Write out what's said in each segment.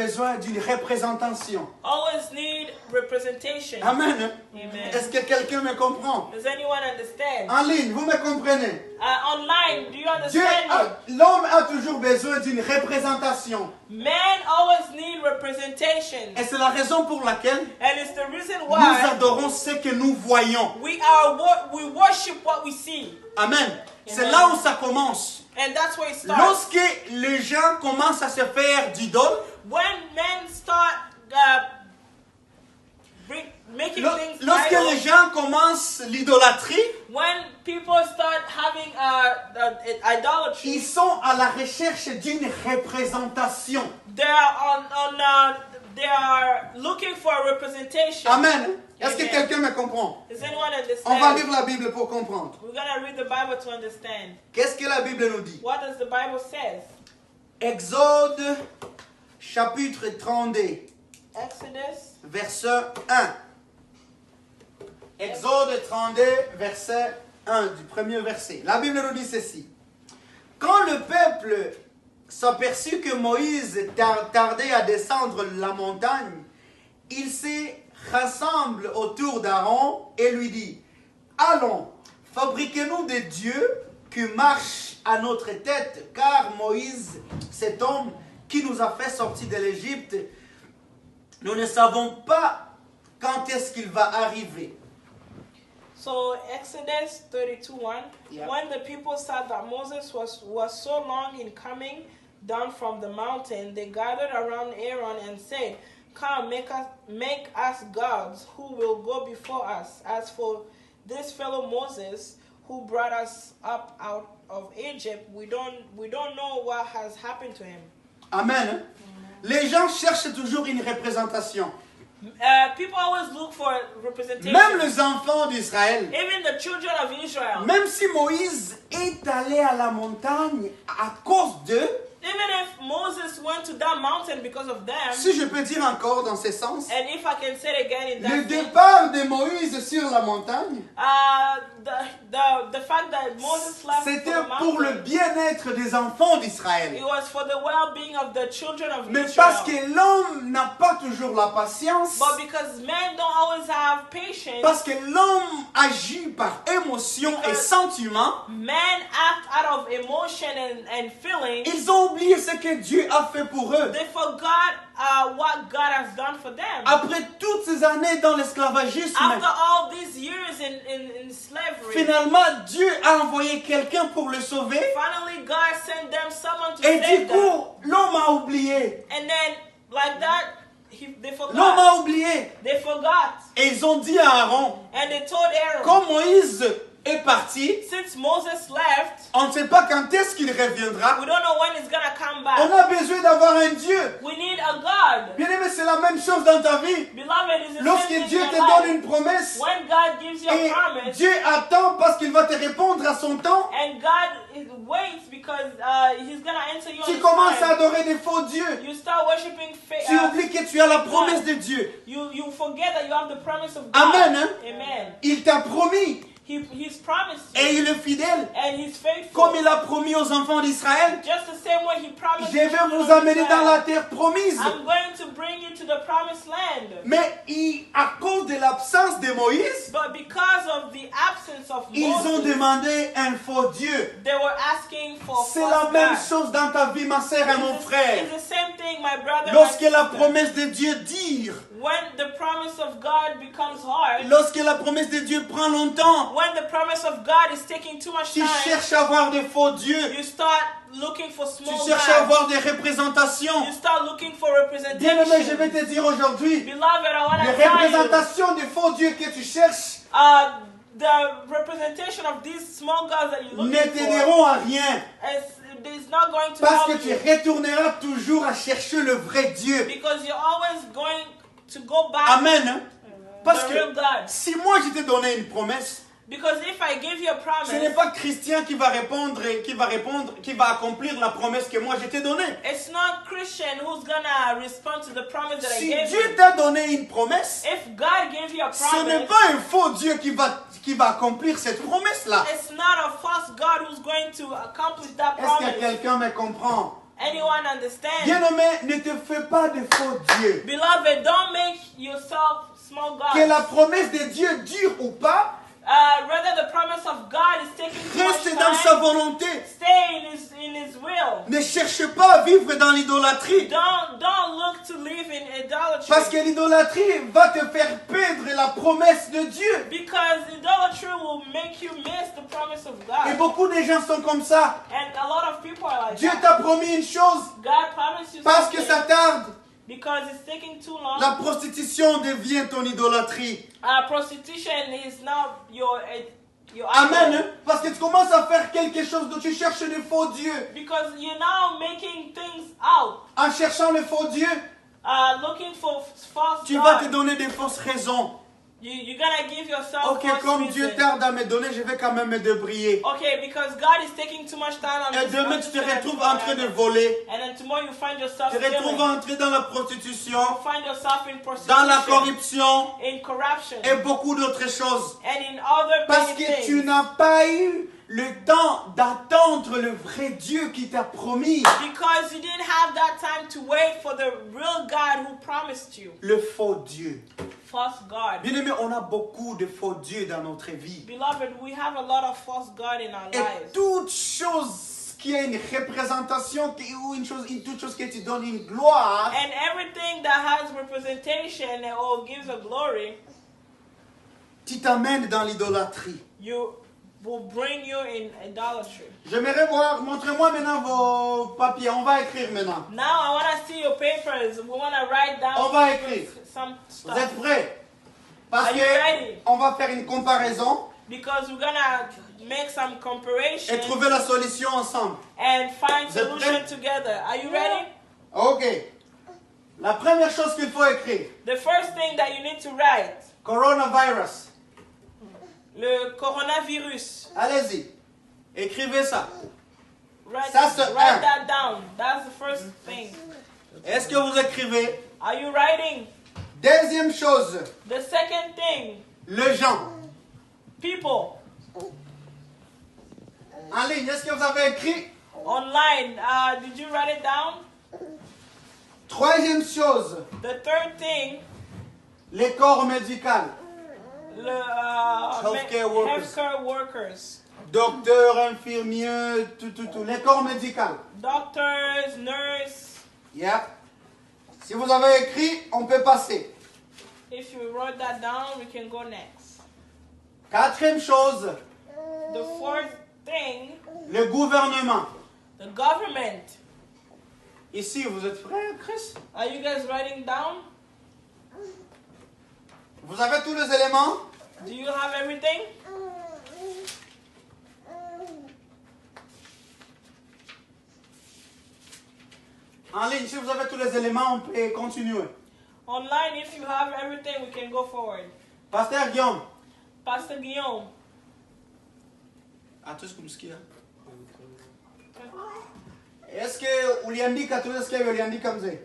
besoin d'une représentation. Always need representation. Amen. Amen. Est-ce que quelqu'un me comprend? Does anyone understand? En ligne, vous me comprenez? Online, do you understand me? L'homme a toujours besoin d'une représentation. Men always need representation. Et c'est la raison pour laquelle And it's the reason nous why adorons ce que nous voyons. we worship what we see. Amen. C'est là où ça commence. And that's where it starts. Lorsque les gens commencent à se faire d'idoles, When men start making things lorsque idols, les gens commencent l'idolâtrie, when people start having idolatry, ils sont à la recherche d'une représentation. they are looking for a representation. Amen. Est-ce que Amen. quelqu'un me comprend? Does anyone understand? On va lire la Bible pour comprendre. We're gonna read the Bible to understand. Qu'est-ce que la Bible nous dit? What does the Bible says? Exode chapitre 32, Exodus. verset 1. Exode 32, verset 1, du premier verset. La Bible nous dit ceci. Quand le peuple s'aperçut que Moïse tardait à descendre la montagne, il se rassemble autour d'Aaron et lui dit, allons, fabriquez-nous des dieux qui marchent à notre tête, car Moïse, cet homme qui nous a fait sortir de l'Égypte, nous ne savons pas quand est-ce qu'il va arriver. So Exodus 32:1. Yeah. When the people saw that Moses was so long in coming down from the mountain, they gathered around Aaron and said, "Come, make us gods who will go before us. As for this fellow Moses, who brought us up out of Egypt, we don't know what has happened to him." Amen. Les gens cherchent toujours une représentation. People always look for representation. Même les enfants d'Israël. Even the children of Israel. Même si Moïse est allé à la montagne à cause d'eux, Even if Moses went to that mountain because of them, si je peux dire encore dans ce sens, and if I can say it again in that le sense, départ de Moïse sur la montagne, the fact that Moses left c'était for the pour le mountain, bien-être des enfants d'Israël. it was for the well-being of the children of Mais Israel. parce que l'homme n'a pas toujours la patience, But because men don't always have patience, parce que l'homme agit par émotion et sentiment, men act out of emotion and feeling. ils ont oublié ce que Dieu a fait pour eux. They forgot what God has done for them. Après toutes ces années dans l'esclavagisme, After all these years in slavery, finalement Dieu a envoyé quelqu'un pour le sauver. finally God sent them someone to Et save du them. coup, l'homme a oublié. And then, like that, they L'homme forgot. a oublié. They forgot. Et ils ont dit à Aaron, And they told Aaron, quand Moïse est parti, since Moses left, on ne sait pas quand est-ce qu'il reviendra. we don't know when he's going to come On back. a besoin d'avoir un Dieu. We need a God. Bien aimé, c'est la même chose dans ta vie. Beloved, it's the Lorsque same thing Dieu in te your donne life. une promesse, When God gives you a et promise, Dieu attend parce qu'il va te répondre à son temps, and God waits because he's going to answer you tu on his commences à time, adorer des faux dieux. you start worshiping Tu oublies que tu as la promesse de Dieu. you forget that you have the promise of God. Amen, hein? Amen. Il t'a promis He's promised you, et il est fidèle. and he's faithful. Comme il a promis aux enfants d'Israël, Just the same way he promised je the vais children vous of amener dans Israel. la terre promise. I'm going to bring you to the promised land. Mais à cause de l'absence de Moïse, But because of the absence of ils ont Moses, demandé un faux Dieu. they were asking for C'est false la même gods. chose dans ta vie, ma sœur et mon frère. It's the same thing, my brother. Lorsque and la sister. promesse de Dieu dure, When the promise of God becomes hard, lorsque la promesse de Dieu prend longtemps, when the promise of God is taking too much tu time, cherches à avoir des faux dieux. you start looking for Tu small cherches à gods. avoir des représentations. You start looking for Bien aimé, je representation. vais te dire aujourd'hui, Beloved, I want les to tell you, représentations des faux dieux que tu cherches the representation of these small gods that you're ne looking for t'aideront à rien. is not going to Parce que help tu you. retourneras toujours à chercher le vrai Dieu. Because you're always going to go back Amen. Hein? Parce to the real que God. si moi je t'ai donné une promesse, Because if I give you a promise, ce n'est pas Christian qui va répondre et qui va accomplir la promesse que moi je t'ai donnée. it's not Christian who's gonna respond to the promise that I Si gave Dieu you. t'a donné une promesse, If God gave you a ce n'est promise, pas un faux Dieu qui va accomplir cette promesse-là. it's not a false God who's going to accomplish that Est-ce que promise. quelqu'un me comprend? Anyone understand? Bien-aimé, ne te fais pas de faux dieux. Beloved, don't make yourself small Que la gods. promesse de Dieu dure ou pas, Whether the promise of God is taking too much reste dans sa time, volonté. stay in His will. Ne cherche pas à vivre dans l'idolâtrie. Don't look to live in idolatry. Parce que l'idolâtrie va te faire perdre la promesse de Dieu. Because idolatry will make you miss the promise of Et God. beaucoup de gens sont comme ça. And a lot of people are like Dieu that. t'a promis une chose, God promised you parce que something. ça tarde. Because it's taking too long. La prostitution devient ton idolâtrie. Prostitution is now your Amen. idol. Hein? Parce que tu commences à faire quelque chose dont tu cherches de faux dieux. Because you're now making things out. En cherchant le faux Dieu, Looking for false tu vas te God. donner des fausses raisons. You're gonna give yourself Ok, false comme Dieu reason. tarde à me donner, je vais quand même me débrouiller. Okay, because God is taking too much time. Et demain, tu te retrouves en train de voler. And then tomorrow you find yourself Tu te retrouves stealing. entré dans la prostitution, You find yourself in dans la prostitution, corruption in corruption, et beaucoup d'autres choses. and in other Parce many que tu things. n'as pas eu le temps d'attendre le vrai Dieu qui t'a promis. Because you didn't have that time to wait for the real God who promised you. Le faux Dieu. False God. Bien-aimé, on a beaucoup de faux dieux dans notre vie. Beloved, we have a lot of false God in our Et lives. toute chose qui a une représentation ou toute chose que tu donnes une gloire, And everything that has representation or gives a glory, tu t'amènes dans l'idolâtrie. you will bring you in idolatry. J'aimerais voir, montrez-moi maintenant vos papiers. On va écrire maintenant. Now I want to see your papers. We want to write down On va écrire. some Vous stuff. êtes prêts? Parce Are you que ready? on va faire une comparaison Because we're going to make some comparison et trouver la solution ensemble. and find Vous êtes solution prêts? together. Are you ready? Ok. La première chose qu'il faut écrire, The first thing that you need to write, coronavirus. le coronavirus. Allez-y. Écrivez ça. Write, Ça, c'est un. write that down. That's the first thing. Est-ce que vous écrivez? Are you writing? Deuxième chose, The second thing, le gens. people. En ligne, est-ce que vous avez écrit? Online, did you write it down? Troisième chose, The third thing, les corps médicaux. the Healthcare workers. healthcare workers. Docteurs, infirmiers, tout. Les corps médicaux. Doctors, nurse. Yeah. Si vous avez écrit, on peut passer. If you wrote that down, we can go next. Quatrième chose, The fourth thing, le gouvernement. the government. Ici, vous êtes prêts, Chris? Are you guys writing down? Vous avez tous les éléments? Do you have everything? En ligne, si vous avez tous les éléments, on peut continuer. Online, if you have everything, we can go forward. Pasteur Guillaume. Pastor Guillaume. Atunci cum scrie. Est-ce que uliandika tu eske uliandika mzee?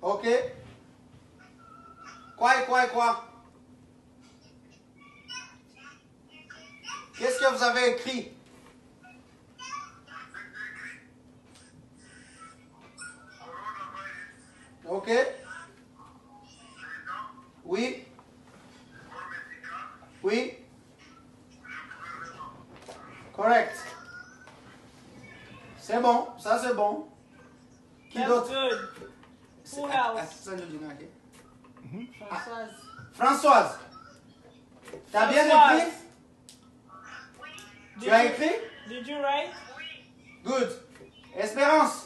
Ok. Quoi? Qu'est-ce que vous avez écrit? Ok. Oui. Oui. Correct. C'est bon, ça c'est bon. Qui That's d'autre? good. Who else? Françoise. Françoise. T'as bien Françoise. écrit? Tu as écrit? Did you write? Good. Espérance.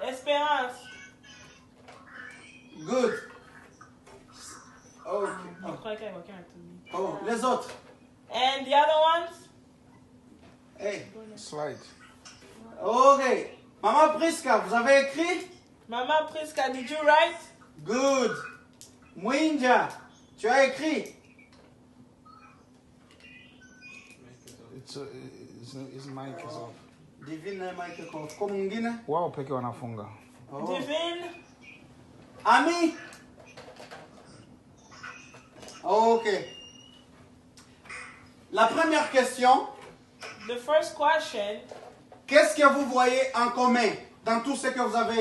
Esperance. Good. Oh. Oh. Les autres. And the other ones? Hey. Slide. Ok. Maman Priska, vous avez écrit? Mama Priska, did you write? Good. Mwinja, tu as écrit? His mic is off. Divine Michael Kof. Kwa mwingine? Wao peke wanafunga. Oh. Divine? Ami? Ok. La première question, The first question, qu'est-ce que vous voyez en commun dans tout ce que vous avez